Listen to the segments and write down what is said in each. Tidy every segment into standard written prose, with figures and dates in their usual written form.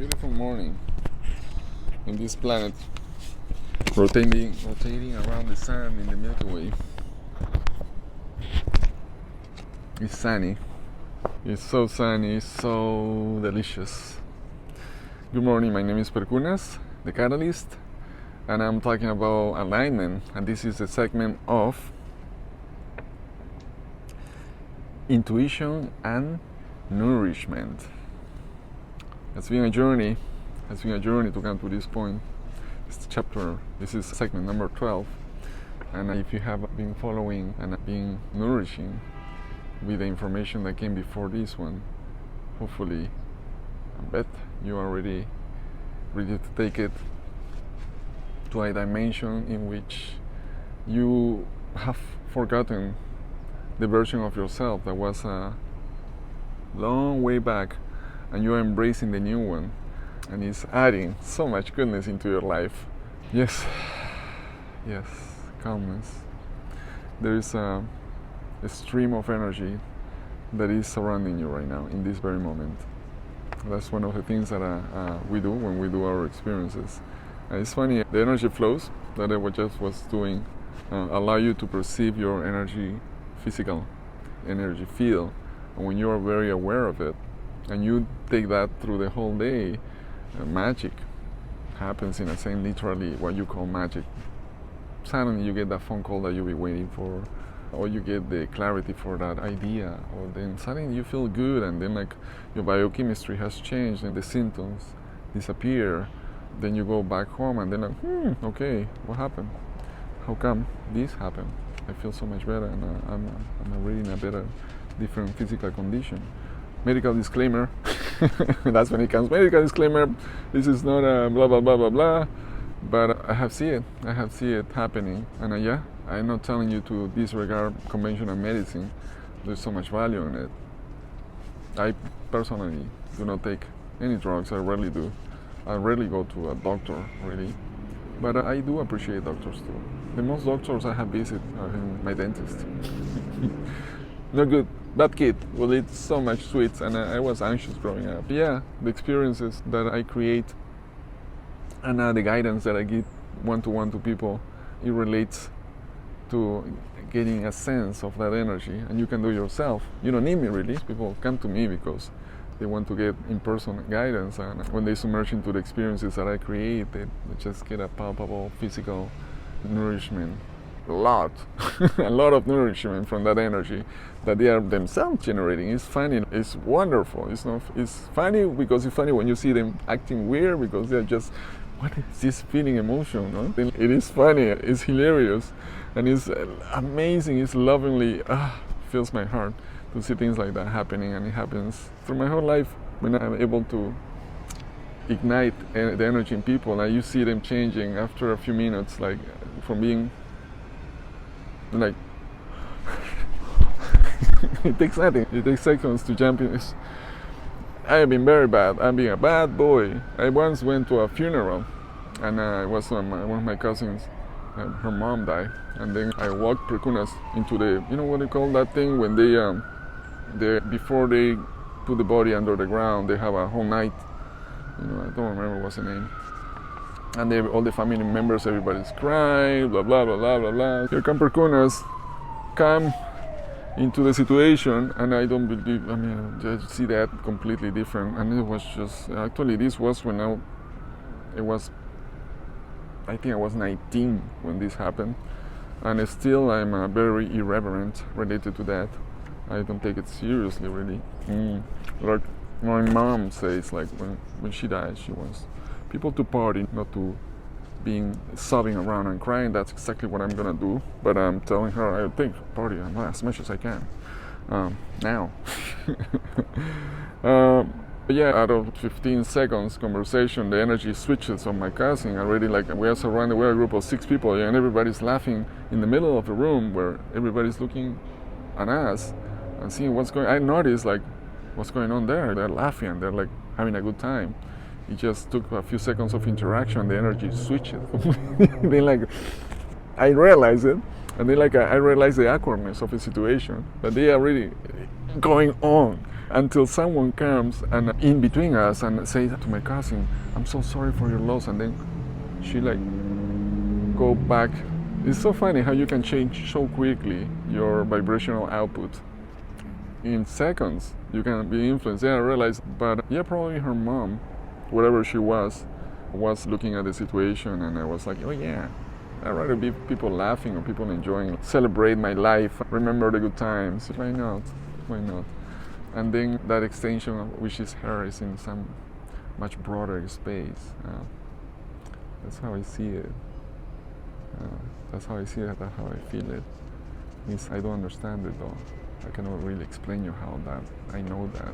beautiful morning in this planet, rotating around the sun in the Milky Way. It's sunny. It's so sunny, so delicious. Good morning, my name is Perkunas, the catalyst, and I'm talking about alignment, and this is a segment of intuition and nourishment. It's been a journey to come to this point. This is segment number 12, and if you have been following and been nourishing with the information that came before this one, hopefully, I bet you are already ready to take it to a dimension in which you have forgotten the version of yourself that was a long way back, and you are embracing the new one, and it's adding so much goodness into your life. Yes, calmness. There is a stream of energy that is surrounding you right now in this very moment. That's one of the things that we do when we do our experiences. It's funny, the energy flows that I just was doing allow you to perceive your energy, physical energy field, and when you are very aware of it and you take that through the whole day, magic happens in a sense, literally what you call magic. Suddenly you get that phone call that you've been waiting for, or you get the clarity for that idea, or then suddenly you feel good, and then like your biochemistry has changed and the symptoms disappear. Then you go back home and then like, okay, what happened? How come this happened? I feel so much better, and I'm already in a better, different physical condition. Medical disclaimer, that's when it comes. Medical disclaimer, this is not a blah blah blah blah blah, but I have seen it happening, and I'm not telling you to disregard conventional medicine. There's so much value in it. I personally do not take any drugs. I rarely do. I rarely go to a doctor, really. But I do appreciate doctors too. The most doctors I have visited are my dentist. Not good. That kid will eat so much sweets, and I was anxious growing up. Yeah, the experiences that I create and the guidance that I give one-to-one to people, it relates to getting a sense of that energy, and you can do it yourself. You don't need me really. People come to me because they want to get in-person guidance, and when they submerge into the experiences that I create, they just get a palpable physical nourishment. A lot of nourishment from that energy that they are themselves generating. It's funny, it's wonderful. It's funny because it's funny when you see them acting weird, because they're just, what is this feeling emotion? No? It is funny, it's hilarious, and it's amazing, it's lovingly, fills my heart to see things like that happening, and it happens through my whole life when I'm able to ignite the energy in people, and you see them changing after a few minutes, like from being like it takes nothing. It takes seconds to jump in. I have been very bad. I'm being a bad boy. I once went to a funeral, and it was one of my cousins. Her mom died, and then I walked Perkunas into the, you know what they call that thing when they before they put the body under the ground, they have a whole night. You know, I don't remember what's the name. And all the family members, everybody's crying, blah, blah, blah, blah, blah, blah. Here come Perkunas, come into the situation, and I don't believe, I see that completely different. And it was just, actually this was when I think I was 19 when this happened. And still I'm very irreverent related to that. I don't take it seriously, really. Like my mom says, like when she died, she wants people to party, not to being sobbing around and crying. That's exactly what I'm gonna do. But I'm telling her I think party as much as I can now. Out of 15 seconds conversation, the energy switches on my cousin. Already, like we're surrounded, we're a group of 6 people, and everybody's laughing in the middle of the room where everybody's looking at us and seeing what's going on. I noticed like what's going on there. They're laughing, they're like having a good time. It just took a few seconds of interaction, the energy switched. Then like I realized it, and then like I realized the awkwardness of the situation. But they are really going on until someone comes and in between us and says to my cousin, I'm so sorry for your loss, and then she like go back. It's so funny how you can change so quickly your vibrational output. In seconds, you can be influenced. Yeah, I realized, but yeah, probably her mom, wherever she was looking at the situation, and I was like, oh yeah, I'd rather be people laughing or people enjoying, celebrate my life, remember the good times. Why not? Why not? And then that extension, which is her, is in some much broader space. That's how I see it. That's how I see it. That's how I feel it. I don't understand it though. I cannot really explain you how that. I know that.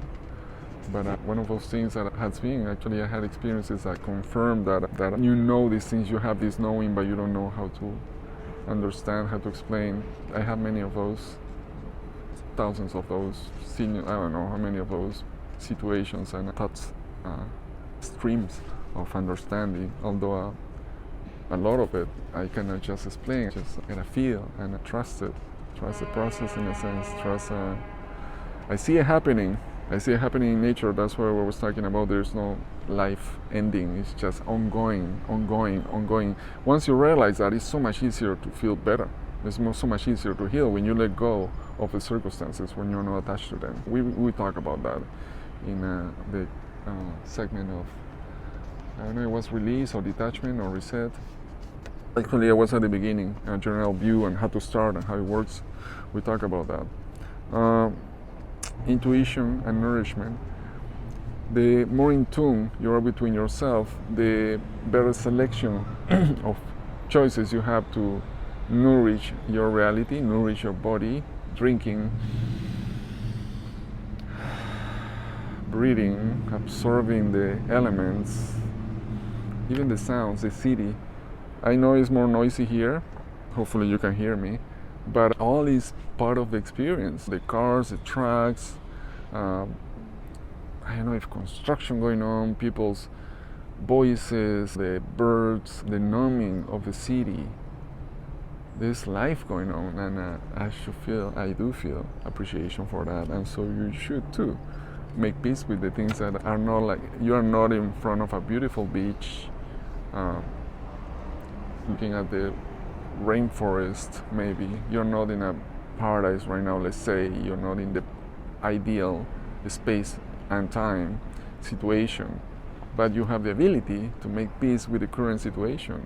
But one of those things that has been, actually I had experiences that confirmed that you know these things, you have this knowing, but you don't know how to understand, how to explain. I have many of those, thousands of those, I don't know how many of those situations and thoughts, streams of understanding, although a lot of it I cannot just explain, just gotta feel and trust it. Trust the process in a sense, I see it happening. I see it happening in nature. That's what I was talking about. There's no life ending. It's just ongoing, ongoing, ongoing. Once you realize that, it's so much easier to feel better. It's so much easier to heal when you let go of the circumstances, when you're not attached to them. We talk about that in the segment of, I don't know, it was release or detachment or reset. Actually, I was at the beginning, a general view on how to start and how it works. We talk about that. Intuition and nourishment. The more in tune you are between yourself, the better selection of choices you have to nourish your reality, nourish your body, drinking, breathing, absorbing the elements, even the sounds, the city. I know it's more noisy here, hopefully you can hear me, but all is part of the experience. The cars, the trucks, I don't know if construction going on, people's voices, the birds, the numbing of the city. There's life going on, and I do feel appreciation for that, and so you should too. Make peace with the things that are not like, you are not in front of a beautiful beach, looking at the rainforest, maybe. You're not in a paradise right now, let's say. You're not in the ideal space and time situation. But you have the ability to make peace with the current situation.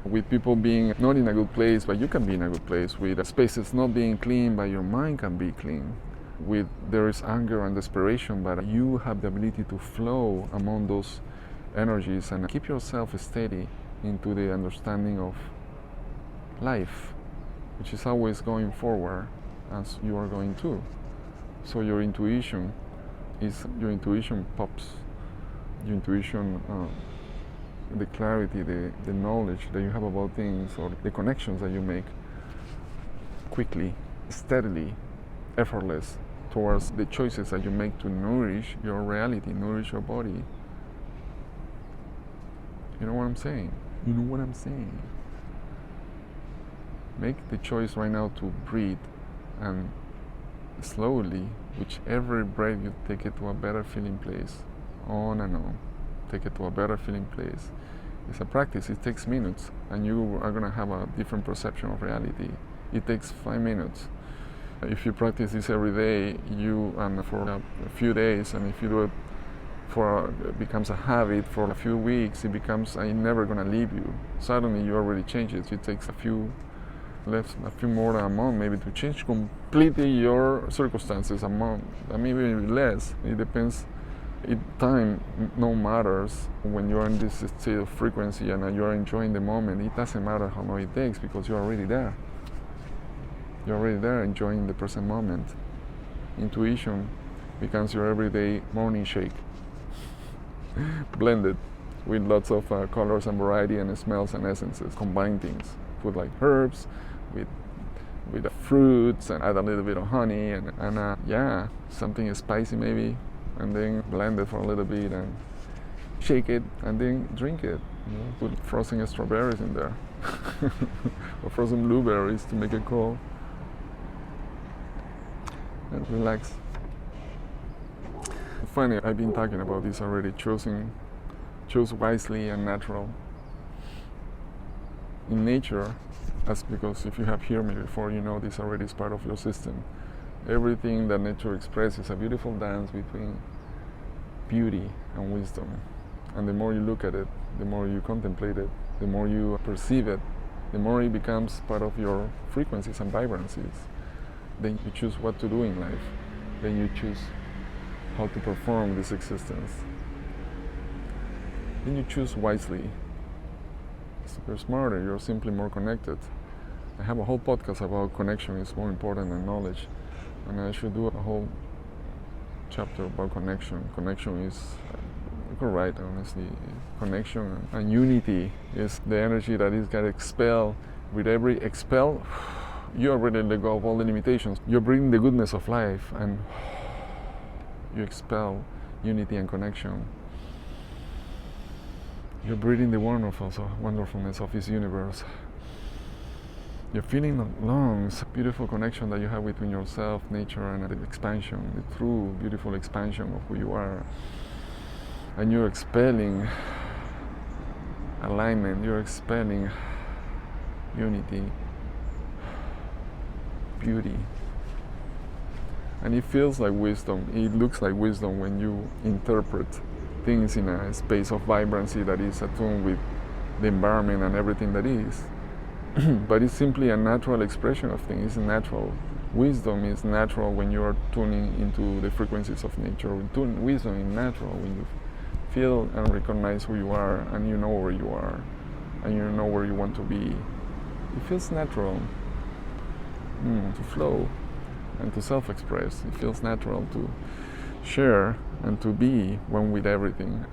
With people being not in a good place, but you can be in a good place. With spaces not being clean, but your mind can be clean. With there is anger and desperation, but you have the ability to flow among those energies and keep yourself steady into the understanding of life, which is always going forward as you are going to. So your intuition pops, your intuition, the clarity, the knowledge that you have about things, or the connections that you make quickly, steadily, effortless towards the choices that you make to nourish your reality, nourish your body. You know what I'm saying? You know what I'm saying? Make the choice right now to breathe, and slowly, with every breath you take it to a better feeling place, on and on. Take it to a better feeling place. It's a practice. It takes minutes, and you are going to have a different perception of reality. It takes 5 minutes. If you practice this every day, for a few days, and if you do it it becomes a habit for a few weeks, it becomes, I'm never going to leave you. Suddenly you already change it. It takes a few more than a month maybe to change completely your circumstances, a month, maybe less. It depends. Time no matters when you're in this state of frequency and you're enjoying the moment. It doesn't matter how long it takes, because you're already there. You're already there, enjoying the present moment. Intuition becomes your everyday morning shake, blended with lots of colors and variety and smells and essences. Combine things, put like herbs with fruits, and add a little bit of honey and something spicy maybe, and then blend it for a little bit and shake it, and then drink it. Put frozen strawberries in there or frozen blueberries to make it cold, and relax. funny, I've been talking about this already, choose wisely and natural. In nature, that's because if you have heard me before, you know this already is part of your system. Everything that nature expresses is a beautiful dance between beauty and wisdom. And the more you look at it, the more you contemplate it, the more you perceive it, the more it becomes part of your frequencies and vibrancies. Then you choose what to do in life. Then you choose how to perform this existence. Then you choose wisely. So you're smarter, you're simply more connected. I have a whole podcast about connection is more important than knowledge. And I should do a whole chapter about connection. Connection is, you could write honestly, connection and unity is the energy that is got expelled. With every expel, you already let go of all the limitations. You're bringing the goodness of life and you expel unity and connection. You're breathing the wonderfulness of this universe. You're feeling along a beautiful connection that you have between yourself, nature, and the expansion, the true, beautiful expansion of who you are. And you're expelling alignment, you're expelling unity, beauty. And it feels like wisdom, it looks like wisdom when you interpret things in a space of vibrancy that is attuned with the environment and everything that is. But it's simply a natural expression of things. It's natural. Wisdom is natural when you are tuning into the frequencies of nature. Wisdom is natural when you feel and recognize who you are and you know where you are and you know where you want to be. It feels natural to flow and to self-express. It feels natural to share and to be one with everything.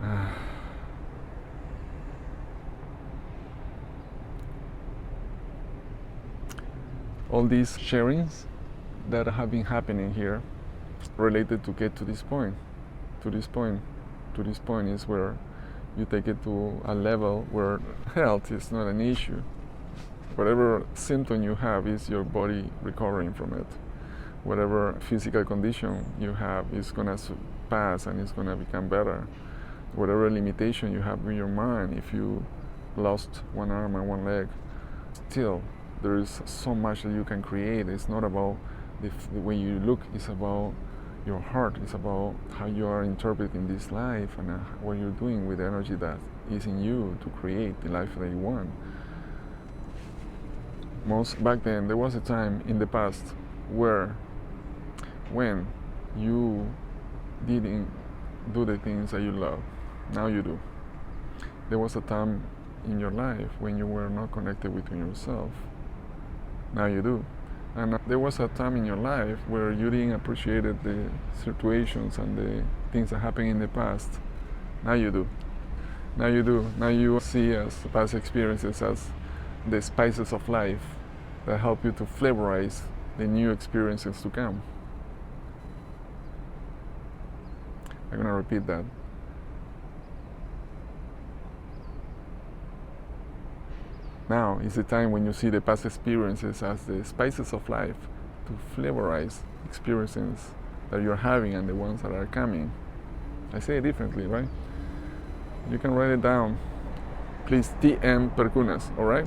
All these sharings that have been happening here related to get to this point. To this point is where you take it to a level where health is not an issue. Whatever symptom you have is your body recovering from it. Whatever physical condition you have is going to pass and it's going to become better. Whatever limitation you have in your mind, if you lost one arm and one leg, still there is so much that you can create. It's not about the way you look, it's about your heart, it's about how you are interpreting this life and what you're doing with the energy that is in you to create the life that you want. Back then, there was a time in the past when you didn't do the things that you love. Now you do. There was a time in your life when you were not connected with yourself. Now you do. And there was a time in your life where you didn't appreciate the situations and the things that happened in the past. Now you do. Now you do. Now you see as past experiences as the spices of life that help you to flavorize the new experiences to come. I'm going to repeat that. Now is the time when you see the past experiences as the spices of life to flavorize experiences that you're having and the ones that are coming. I say it differently, right? You can write it down. Please TM Perkunas, alright?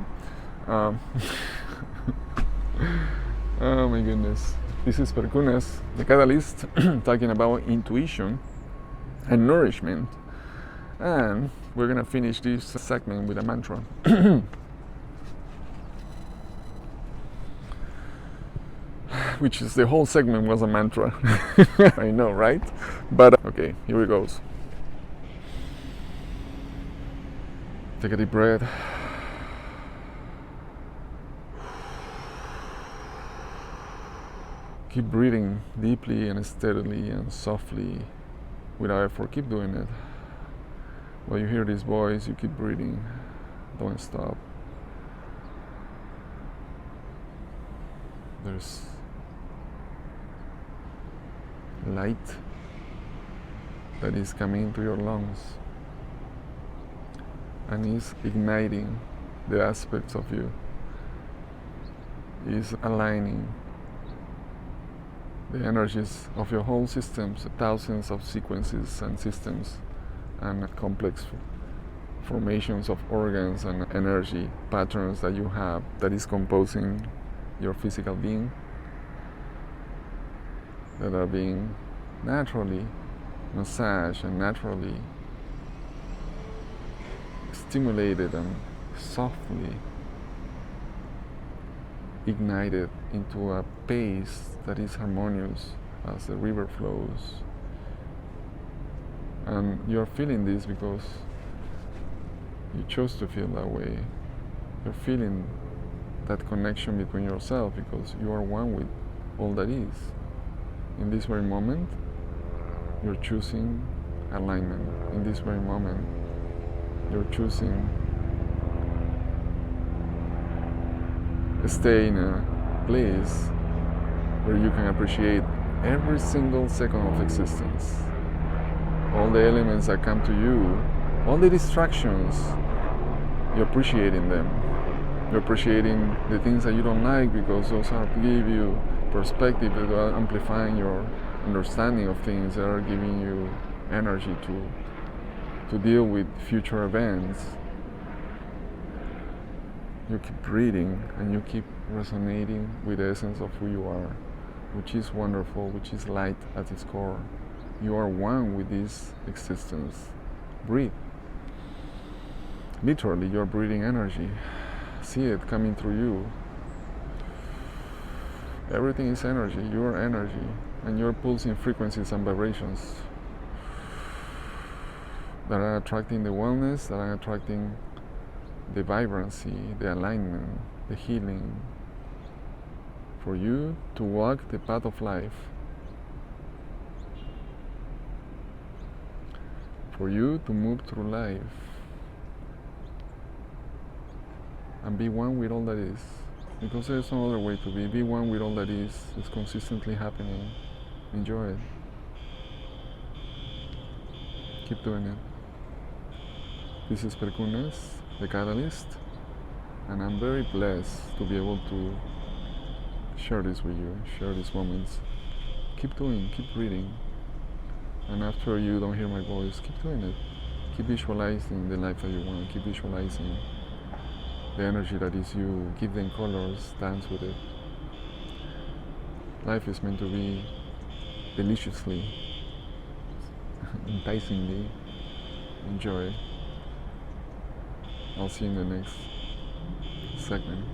Oh my goodness. This is Perkunas, the catalyst, talking about intuition and nourishment. And we're going to finish this segment with a mantra. Which is the whole segment was a mantra. I know, right? But okay, here it goes. Take a deep breath. Keep breathing deeply and steadily and softly without effort. Keep doing it. While you hear this voice, you keep breathing. Don't stop. There's light that is coming into your lungs and is igniting the aspects of you, is aligning the energies of your whole systems, thousands of sequences and systems and complex formations of organs and energy patterns that you have that is composing your physical being, that are being naturally massaged and naturally stimulated and softly ignited into a pace that is harmonious as the river flows. And you're feeling this because you chose to feel that way. You're feeling that connection between yourself because you are one with all that is. In this very moment, you're choosing alignment. In this very moment, you're choosing to stay in a place where you can appreciate every single second of existence. All the elements that come to you, all the distractions, you're appreciating them. You're appreciating the things that you don't like because those are give you perspective, that are amplifying your understanding of things, that are giving you energy to deal with future events. You keep breathing and you keep resonating with the essence of who you are, which is wonderful, which is light at its core. You are one with this existence. Breathe. Literally, you're breathing energy. See it coming through you. Everything is energy. You are energy. And you're pulsing frequencies and vibrations that are attracting the wellness, that are attracting the vibrancy, the alignment, the healing, for you to walk the path of life, for you to move through life and be one with all that is, because there's no other way to be. Be one with all that is. It's consistently happening. Enjoy it. Keep doing it. This is Perkunas, the Catalyst, and I'm very blessed to be able to share this with you, share these moments. Keep doing, keep reading, and after you don't hear my voice, keep doing it. Keep visualizing the life that you want, keep visualizing the energy that is you, give them colors, dance with it. Life is meant to be deliciously, enticingly. Enjoy. I'll see you in the next segment.